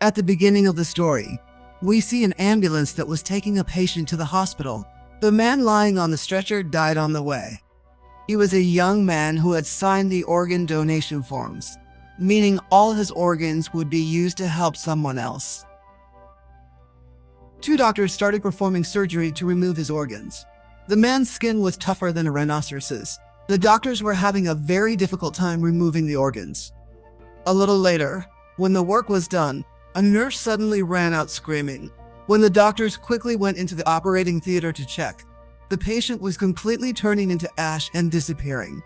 At the beginning of the story, we see an ambulance that was taking a patient to the hospital. The man lying on the stretcher died on the way. He was a young man who had signed the organ donation forms, meaning all his organs would be used to help someone else. Two doctors started performing surgery to remove his organs. The man's skin was tougher than a rhinoceros's. The doctors were having a very difficult time removing the organs. A little later, when the work was done, a nurse suddenly ran out screaming. When the doctors quickly went into the operating theater to check, the patient was completely turning into ash and disappearing.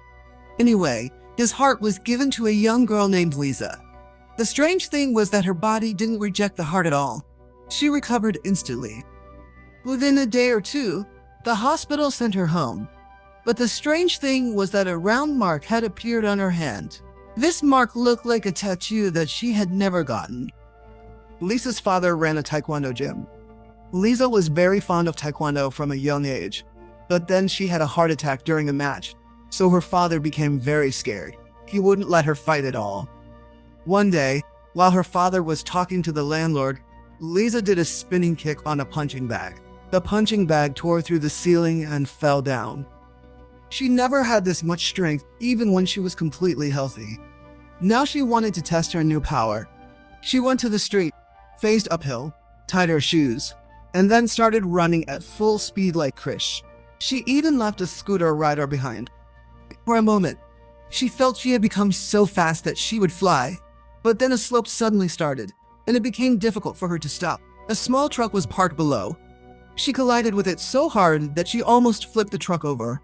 Anyway, his heart was given to a young girl named Lisa. The strange thing was that her body didn't reject the heart at all. She recovered instantly. Within a day or two, the hospital sent her home. But the strange thing was that a round mark had appeared on her hand. This mark looked like a tattoo that she had never gotten. Lisa's father ran a taekwondo gym. Lisa was very fond of taekwondo from a young age, but then she had a heart attack during a match, so her father became very scared. He wouldn't let her fight at all. One day, while her father was talking to the landlord, Lisa did a spinning kick on a punching bag. The punching bag tore through the ceiling and fell down. She never had this much strength, even when she was completely healthy. Now she wanted to test her new power. She went to the street, faced uphill, tied her shoes, and then started running at full speed like Krish. She even left a scooter rider behind. For a moment, she felt she had become so fast that she would fly, but then a slope suddenly started, and it became difficult for her to stop. A small truck was parked below. She collided with it so hard that she almost flipped the truck over.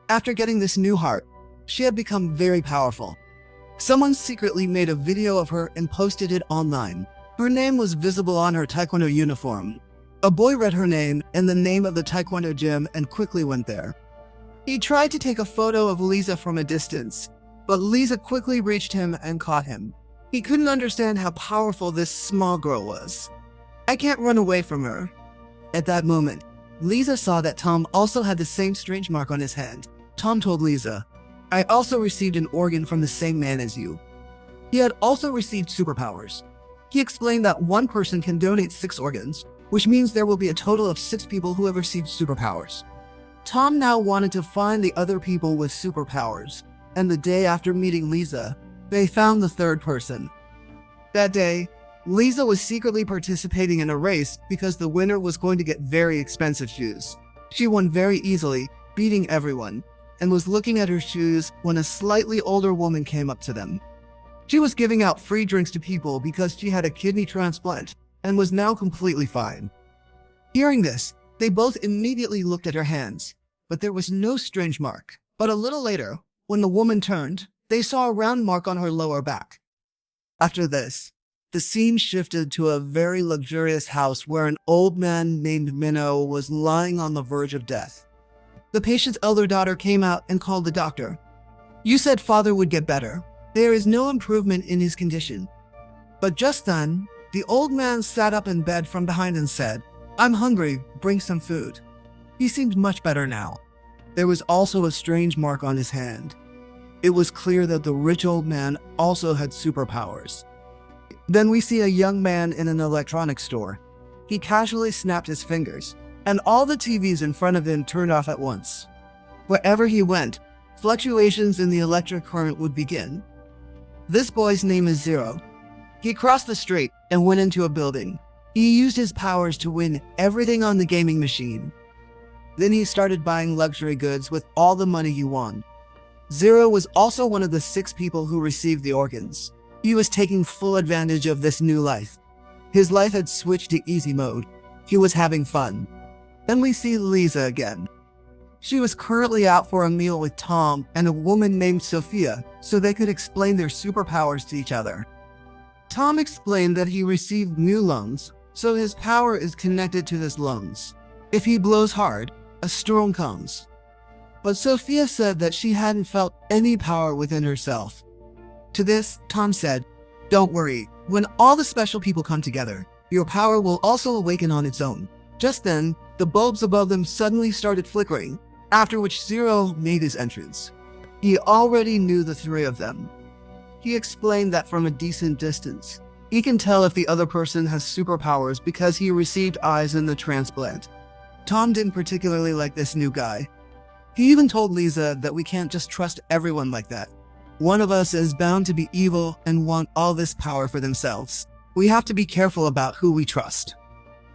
After getting this new heart, she had become very powerful. Someone secretly made a video of her and posted it online. Her name was visible on her taekwondo uniform. A boy read her name and the name of the taekwondo gym and quickly went there. He tried to take a photo of Lisa from a distance, but Lisa quickly reached him and caught him. He couldn't understand how powerful this small girl was. "I can't run away from her." At that moment, Lisa saw that Tom also had the same strange mark on his hand. Tom told Lisa, "I also received an organ from the same man as you." He had also received superpowers. He explained that one person can donate 6 organs, which means there will be a total of 6 people who have received superpowers. Tom now wanted to find the other people with superpowers, and the day after meeting Lisa, they found the third person. That day, Lisa was secretly participating in a race because the winner was going to get very expensive shoes. She won very easily, beating everyone, and was looking at her shoes when a slightly older woman came up to them. She was giving out free drinks to people because she had a kidney transplant and was now completely fine. Hearing this, they both immediately looked at her hands, but there was no strange mark. But a little later, when the woman turned, they saw a round mark on her lower back. After this, the scene shifted to a very luxurious house where an old man named Minnow was lying on the verge of death. The patient's elder daughter came out and called the doctor. "You said father would get better. There is no improvement in his condition." But just then, the old man sat up in bed from behind and said, "I'm hungry, bring some food." He seemed much better now. There was also a strange mark on his hand. It was clear that the rich old man also had superpowers. Then we see a young man in an electronics store. He casually snapped his fingers, and all the TVs in front of him turned off at once. Wherever he went, fluctuations in the electric current would begin. This boy's name is Zero. He crossed the street and went into a building. He used his powers to win everything on the gaming machine. Then he started buying luxury goods with all the money he won. Zero was also one of the 6 people who received the organs. He was taking full advantage of this new life. His life had switched to easy mode. He was having fun. Then we see Lisa again. She was currently out for a meal with Tom and a woman named Sophia so they could explain their superpowers to each other. Tom explained that he received new lungs, so his power is connected to his lungs. If he blows hard, a storm comes. But Sophia said that she hadn't felt any power within herself. To this, Tom said, "Don't worry, when all the special people come together, your power will also awaken on its own." Just then, the bulbs above them suddenly started flickering, after which Zero made his entrance. He already knew the 3 of them. He explained that from a decent distance, He can tell if the other person has superpowers because he received eyes in the transplant. Tom didn't particularly like this new guy. He even told Lisa that we can't just trust everyone like that. One of us is bound to be evil and want all this power for themselves. We have to be careful about who we trust.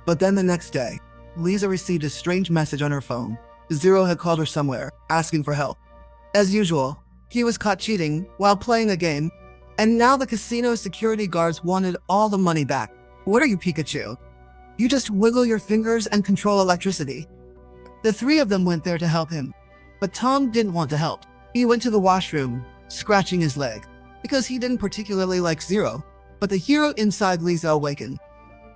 But then the next day, Lisa received a strange message on her phone. Zero had called her somewhere, asking for help. As usual, he was caught cheating while playing a game, and now the casino security guards wanted all the money back. What are you, Pikachu? You just wiggle your fingers and control electricity. The three of them went there to help him, but Tom didn't want to help. He went to the washroom, scratching his leg, because he didn't particularly like Zero. But the hero inside Lisa awakened.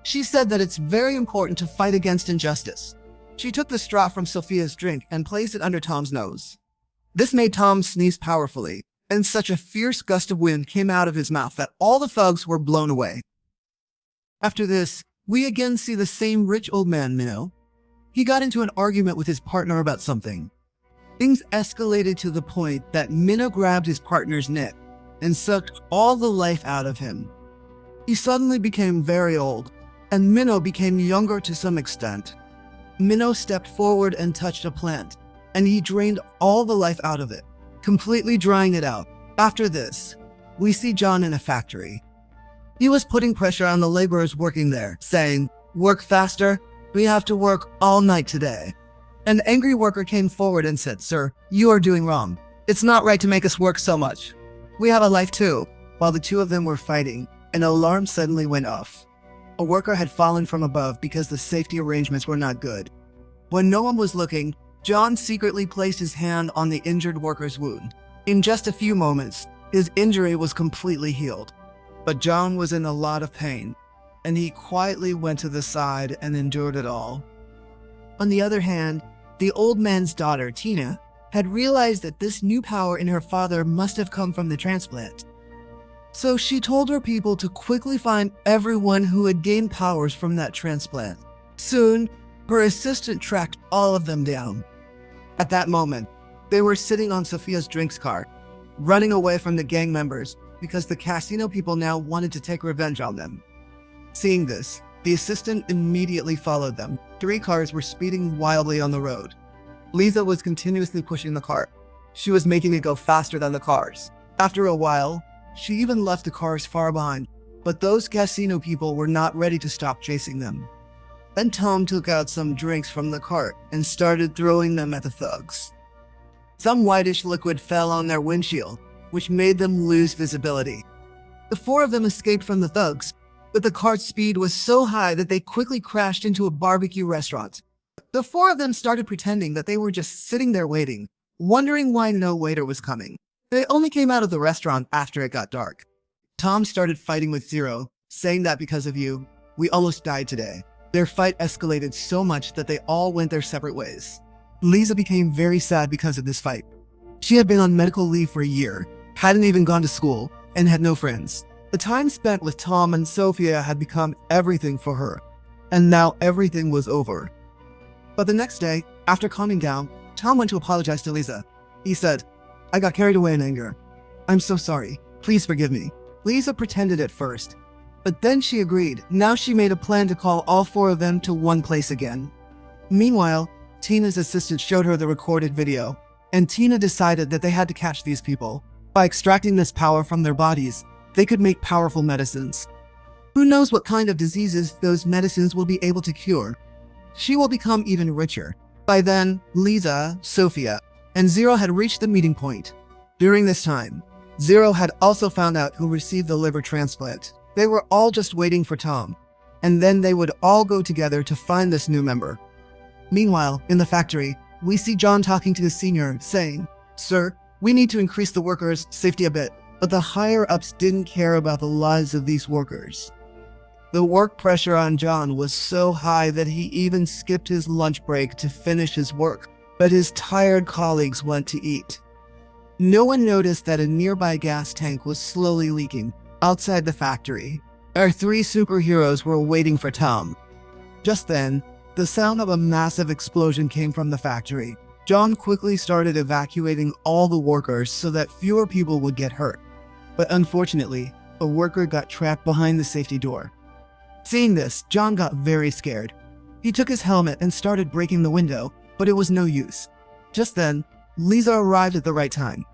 She said that it's very important to fight against injustice. She took the straw from Sophia's drink and placed it under Tom's nose. This made Tom sneeze powerfully, and such a fierce gust of wind came out of his mouth that all the thugs were blown away. After this, we again see the same rich old man, Minnow. He got into an argument with his partner about something. Things escalated to the point that Minnow grabbed his partner's neck and sucked all the life out of him. He suddenly became very old, and Minnow became younger to some extent. Minnow stepped forward and touched a plant, and he drained all the life out of it, completely drying it out. After this, we see John in a factory. He was putting pressure on the laborers working there, saying, "Work faster, we have to work all night today." An angry worker came forward and said, "Sir, you are doing wrong. It's not right to make us work so much. We have a life too." While the two of them were fighting, an alarm suddenly went off. A worker had fallen from above because the safety arrangements were not good. When no one was looking, John secretly placed his hand on the injured worker's wound. In just a few moments, his injury was completely healed. But John was in a lot of pain, and he quietly went to the side and endured it all. On the other hand, the old man's daughter, Tina, had realized that this new power in her father must have come from the transplant. So she told her people to quickly find everyone who had gained powers from that transplant. Soon, her assistant tracked all of them down. At that moment, they were sitting on Sophia's drinks cart, running away from the gang members because the casino people now wanted to take revenge on them. Seeing this, the assistant immediately followed them. 3 cars were speeding wildly on the road. Lisa was continuously pushing the cart. She was making it go faster than the cars. After a while, she even left the cars far behind, but those casino people were not ready to stop chasing them. Then Tom took out some drinks from the cart and started throwing them at the thugs. Some whitish liquid fell on their windshield, which made them lose visibility. The 4 of them escaped from the thugs, but the cart's speed was so high that they quickly crashed into a barbecue restaurant. The 4 of them started pretending that they were just sitting there waiting, wondering why no waiter was coming. They only came out of the restaurant after it got dark. Tom started fighting with Zero, saying that because of you, we almost died today. Their fight escalated so much that they all went their separate ways. Lisa became very sad because of this fight. She had been on medical leave for a year, hadn't even gone to school, and had no friends. The time spent with Tom and Sophia had become everything for her, and now everything was over. But the next day, after calming down, Tom went to apologize to Lisa. He said, "I got carried away in anger. I'm so sorry. Please forgive me." Lisa pretended at first, but then she agreed. Now she made a plan to call all 4 of them to one place again. Meanwhile, Tina's assistant showed her the recorded video, and Tina decided that they had to catch these people. By extracting this power from their bodies, they could make powerful medicines. Who knows what kind of diseases those medicines will be able to cure? She will become even richer. By then, Lisa, Sophia, and Zero had reached the meeting point. During this time, Zero had also found out who received the liver transplant. They were all just waiting for Tom, and then they would all go together to find this new member. Meanwhile, in the factory, we see John talking to the senior, saying, "Sir, we need to increase the workers' safety a bit." But the higher-ups didn't care about the lives of these workers. The work pressure on John was so high that he even skipped his lunch break to finish his work, but his tired colleagues went to eat. No one noticed that a nearby gas tank was slowly leaking outside the factory. Our 3 superheroes were waiting for Tom. Just then, the sound of a massive explosion came from the factory. John quickly started evacuating all the workers so that fewer people would get hurt. But unfortunately, a worker got trapped behind the safety door. Seeing this, John got very scared. He took his helmet and started breaking the window, but it was no use. Just then, Lisa arrived at the right time.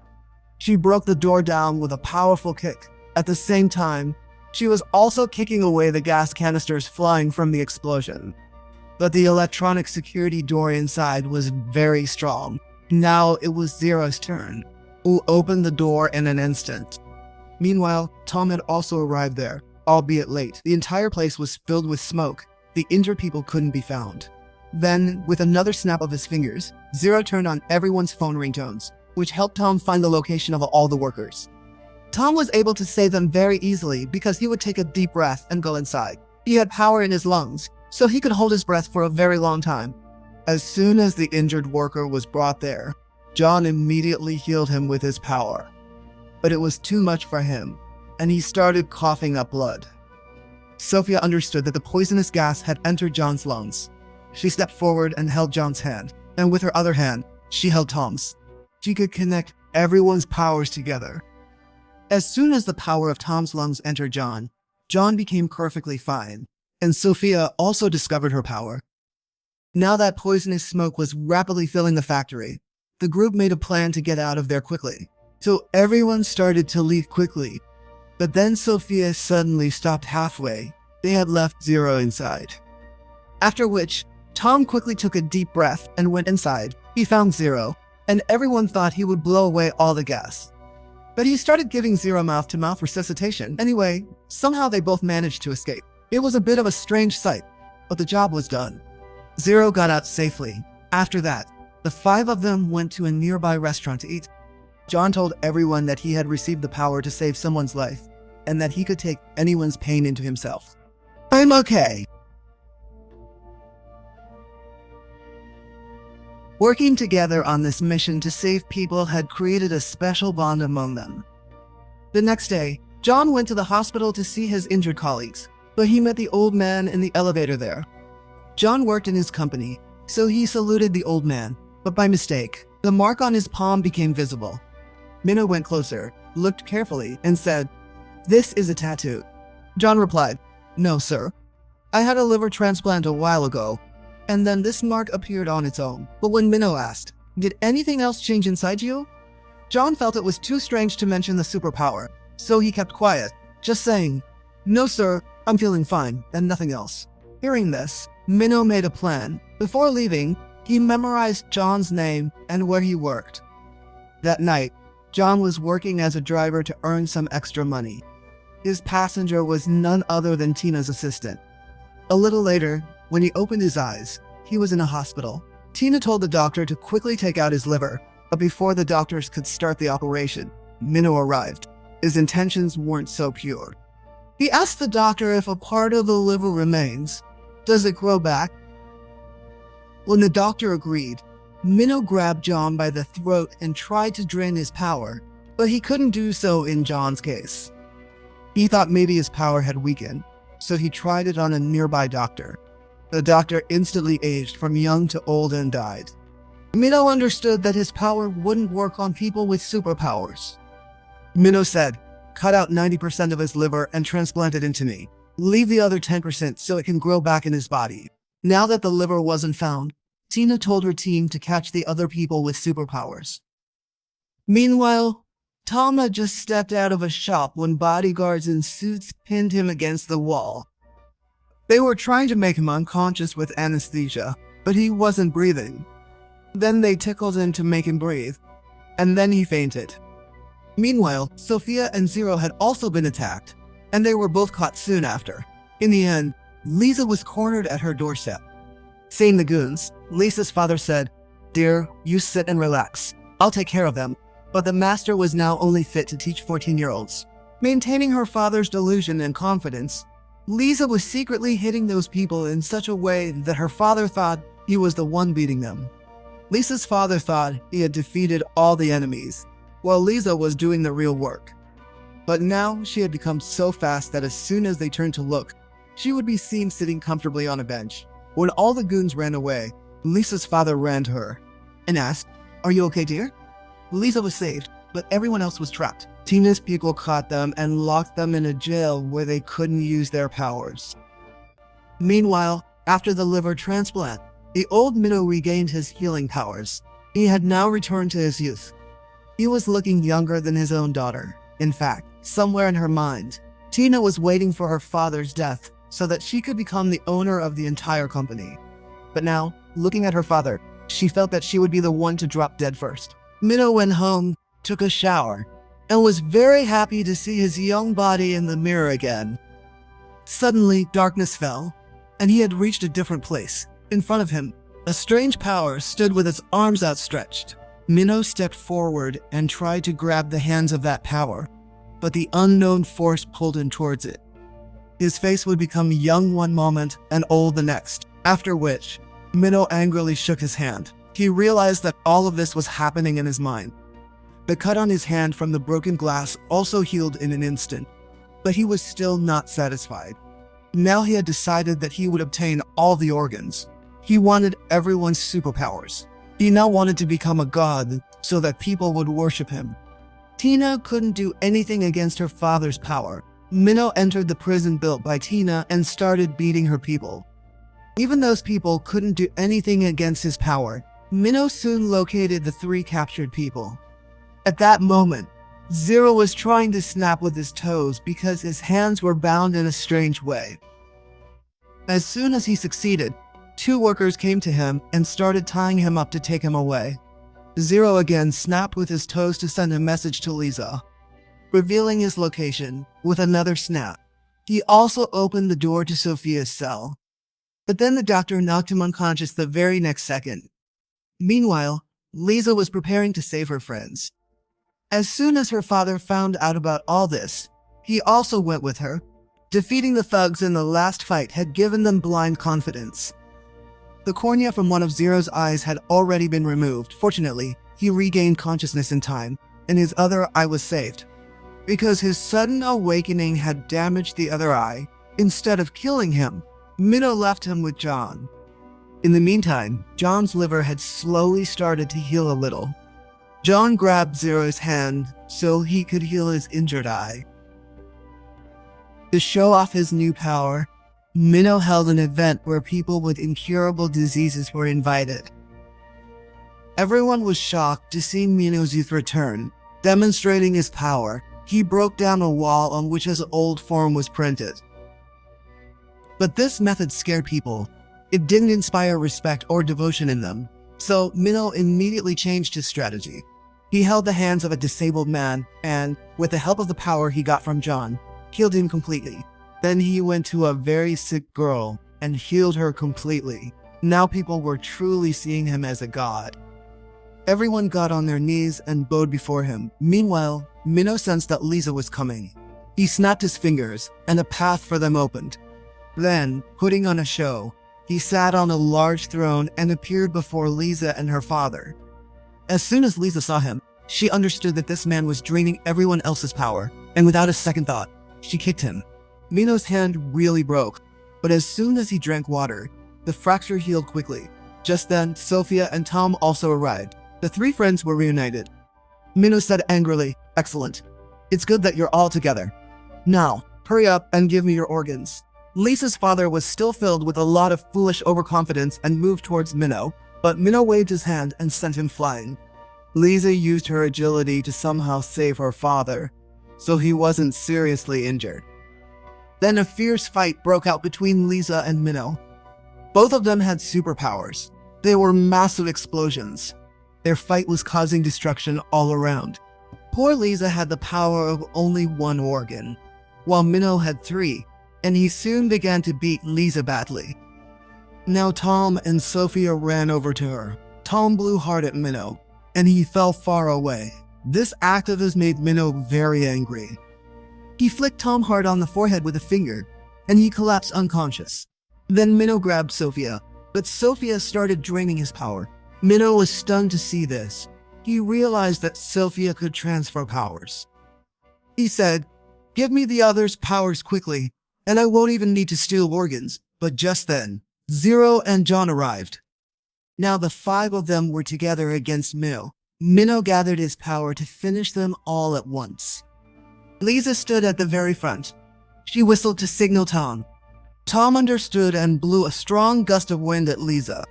She broke the door down with a powerful kick. At the same time, she was also kicking away the gas canisters flying from the explosion. But the electronic security door inside was very strong. Now it was Zero's turn, who opened the door in an instant. Meanwhile, Tom had also arrived there, albeit late. The entire place was filled with smoke. The injured people couldn't be found. Then, with another snap of his fingers, Zero turned on everyone's phone ringtones, which helped Tom find the location of all the workers. Tom was able to save them very easily because he would take a deep breath and go inside. He had power in his lungs, so he could hold his breath for a very long time. As soon as the injured worker was brought there, John immediately healed him with his power. But it was too much for him, and he started coughing up blood. Sophia understood that the poisonous gas had entered John's lungs. She stepped forward and held John's hand, and with her other hand, she held Tom's. She could connect everyone's powers together. As soon as the power of Tom's lungs entered John, John became perfectly fine, and Sophia also discovered her power. Now that poisonous smoke was rapidly filling the factory, the group made a plan to get out of there quickly. So everyone started to leave quickly. But then Sophia suddenly stopped halfway. They had left Zero inside. After which, Tom quickly took a deep breath and went inside. He found Zero, and everyone thought he would blow away all the gas. But he started giving Zero mouth-to-mouth resuscitation. Anyway, somehow they both managed to escape. It was a bit of a strange sight, but the job was done. Zero got out safely. After that, the 5 of them went to a nearby restaurant to eat. John told everyone that he had received the power to save someone's life, and that he could take anyone's pain into himself. I'm okay. Working together on this mission to save people had created a special bond among them. The next day, John went to the hospital to see his injured colleagues, but he met the old man in the elevator there. John worked in his company, so he saluted the old man, but by mistake, the mark on his palm became visible. Minnow went closer, looked carefully, and said, "This is a tattoo." John replied, "No, sir. I had a liver transplant a while ago, and then this mark appeared on its own." But when Minnow asked, "Did anything else change inside you?" John felt it was too strange to mention the superpower, so he kept quiet, just saying, "No, sir, I'm feeling fine, and nothing else." Hearing this, Minnow made a plan. Before leaving, he memorized John's name and where he worked. That night, John was working as a driver to earn some extra money. His passenger was none other than Tina's assistant. A little later, when he opened his eyes, he was in a hospital. Tina told the doctor to quickly take out his liver, but before the doctors could start the operation, Minnow arrived. His intentions weren't so pure. He asked the doctor if a part of the liver remains. Does it grow back? When the doctor agreed, Minnow grabbed John by the throat and tried to drain his power, but he couldn't do so in John's case. He thought maybe his power had weakened, so he tried it on a nearby doctor. The doctor instantly aged from young to old and died. Minnow understood that his power wouldn't work on people with superpowers. Minnow said, "Cut out 90% of his liver and transplant it into me. Leave the other 10% so it can grow back in his body." Now that the liver wasn't found, Tina told her team to catch the other people with superpowers. Meanwhile, Tom had just stepped out of a shop when bodyguards in suits pinned him against the wall. They were trying to make him unconscious with anesthesia, but he wasn't breathing. Then they tickled him to make him breathe, and then he fainted. Meanwhile, Sophia and Zero had also been attacked, and they were both caught soon after. In the end, Lisa was cornered at her doorstep. Seeing the goons, Lisa's father said, "Dear, you sit and relax. I'll take care of them." But the master was now only fit to teach 14-year-olds. Maintaining her father's delusion and confidence, Lisa was secretly hitting those people in such a way that her father thought he was the one beating them. Lisa's father thought he had defeated all the enemies, while Lisa was doing the real work. But now she had become so fast that as soon as they turned to look, she would be seen sitting comfortably on a bench. When all the goons ran away, Lisa's father ran to her and asked, "Are you okay, dear?" Lisa was saved, but everyone else was trapped. Tina's people caught them and locked them in a jail where they couldn't use their powers. Meanwhile, after the liver transplant, the old Minnow regained his healing powers. He had now returned to his youth. He was looking younger than his own daughter. In fact, somewhere in her mind, Tina was waiting for her father's death so that she could become the owner of the entire company. But now, looking at her father, she felt that she would be the one to drop dead first. Minnow went home, took a shower, and was very happy to see his young body in the mirror again. Suddenly, darkness fell, and he had reached a different place. In front of him, a strange power stood with its arms outstretched. Minnow stepped forward and tried to grab the hands of that power, but the unknown force pulled him towards it. His face would become young one moment and old the next, after which, Minnow angrily shook his hand. He realized that all of this was happening in his mind. The cut on his hand from the broken glass also healed in an instant, but he was still not satisfied. Now he had decided that he would obtain all the organs. He wanted everyone's superpowers. He now wanted to become a god so that people would worship him. Tina couldn't do anything against her father's power. Minnow entered the prison built by Tina and started beating her people. Even those people couldn't do anything against his power. Minnow soon located the 3 captured people. At that moment, Zero was trying to snap with his toes because his hands were bound in a strange way. As soon as he succeeded, 2 workers came to him and started tying him up to take him away. Zero again snapped with his toes to send a message to Lisa, revealing his location with another snap. He also opened the door to Sophia's cell. But then the doctor knocked him unconscious the very next second. Meanwhile, Lisa was preparing to save her friends. As soon as her father found out about all this, he also went with her. Defeating the thugs in the last fight had given them blind confidence. The cornea from one of Zero's eyes had already been removed. Fortunately, he regained consciousness in time, and his other eye was saved. Because his sudden awakening had damaged the other eye, instead of killing him, Minnow left him with John. In the meantime, John's liver had slowly started to heal a little. John grabbed Zero's hand so he could heal his injured eye. To show off his new power, Minnow held an event where people with incurable diseases were invited. Everyone was shocked to see Minnow's youth return. Demonstrating his power, he broke down a wall on which his old form was printed. But this method scared people. It didn't inspire respect or devotion in them. So Minnow immediately changed his strategy. He held the hands of a disabled man and, with the help of the power he got from John, healed him completely. Then he went to a very sick girl and healed her completely. Now people were truly seeing him as a god. Everyone got on their knees and bowed before him. Meanwhile, Minnow sensed that Lisa was coming. He snapped his fingers and a path for them opened. Then, putting on a show, he sat on a large throne and appeared before Lisa and her father. As soon as Lisa saw him, she understood that this man was draining everyone else's power, and without a second thought, she kicked him. Minnow's hand really broke, but as soon as he drank water, the fracture healed quickly. Just then, Sophia and Tom also arrived. The 3 friends were reunited. Minnow said angrily, "Excellent. It's good that you're all together. Now, hurry up and give me your organs." Lisa's father was still filled with a lot of foolish overconfidence and moved towards Minnow, but Minnow waved his hand and sent him flying. Lisa used her agility to somehow save her father, so he wasn't seriously injured. Then a fierce fight broke out between Lisa and Minnow. Both of them had superpowers. They were massive explosions. Their fight was causing destruction all around. Poor Lisa had the power of only 1 organ, while Minnow had 3, and he soon began to beat Lisa badly. Now Tom and Sophia ran over to her. Tom blew hard at Minnow, and he fell far away. This act of his made Minnow very angry. He flicked Tom hard on the forehead with a finger, and he collapsed unconscious. Then Minnow grabbed Sophia, but Sophia started draining his power. Minnow was stunned to see this. He realized that Sophia could transfer powers. He said, "Give me the others' powers quickly, and I won't even need to steal organs." But just then, Zero and John arrived. Now the 5 of them were together against Minnow. Minnow gathered his power to finish them all at once. Lisa stood at the very front. She whistled to signal Tom. Tom understood and blew a strong gust of wind at Lisa.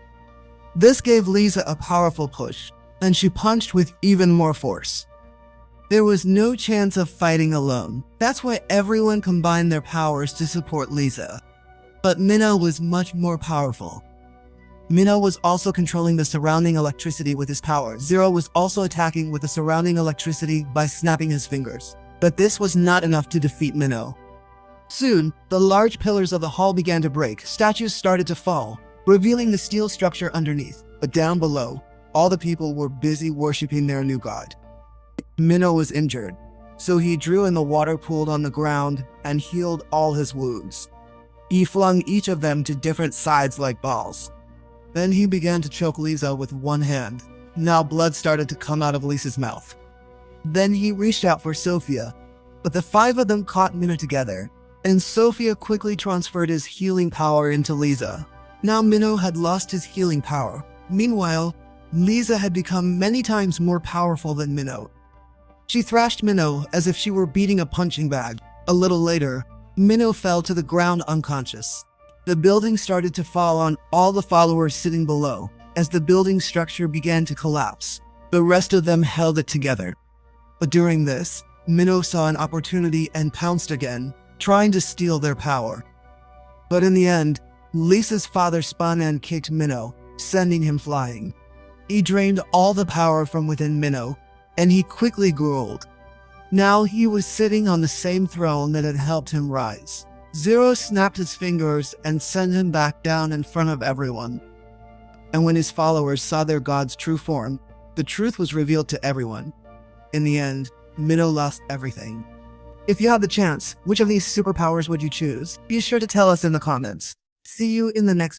This gave Lisa a powerful push, and she punched with even more force. There was no chance of fighting alone. That's why everyone combined their powers to support Lisa. But Minnow was much more powerful. Minnow was also controlling the surrounding electricity with his power. Zero was also attacking with the surrounding electricity by snapping his fingers. But this was not enough to defeat Minnow. Soon, the large pillars of the hall began to break. Statues started to fall, revealing the steel structure underneath. But down below, all the people were busy worshipping their new god. Minnow was injured, so he drew in the water pooled on the ground and healed all his wounds. He flung each of them to different sides like balls. Then he began to choke Lisa with one hand. Now blood started to come out of Lisa's mouth. Then he reached out for Sophia, but the five of them caught Minnow together, and Sophia quickly transferred his healing power into Lisa. Now Minnow had lost his healing power. Meanwhile, Lisa had become many times more powerful than Minnow. She thrashed Minnow as if she were beating a punching bag. A little later, Minnow fell to the ground unconscious. The building started to fall on all the followers sitting below. As the building structure began to collapse, the rest of them held it together. But during this, Minnow saw an opportunity and pounced again, trying to steal their power. But in the end, Lisa's father spun and kicked Minnow, sending him flying. He drained all the power from within Minnow, and he quickly grew old. Now he was sitting on the same throne that had helped him rise. Zero snapped his fingers and sent him back down in front of everyone. And when his followers saw their god's true form, the truth was revealed to everyone. In the end, Minnow lost everything. If you had the chance, which of these superpowers would you choose? Be sure to tell us in the comments. See you in the next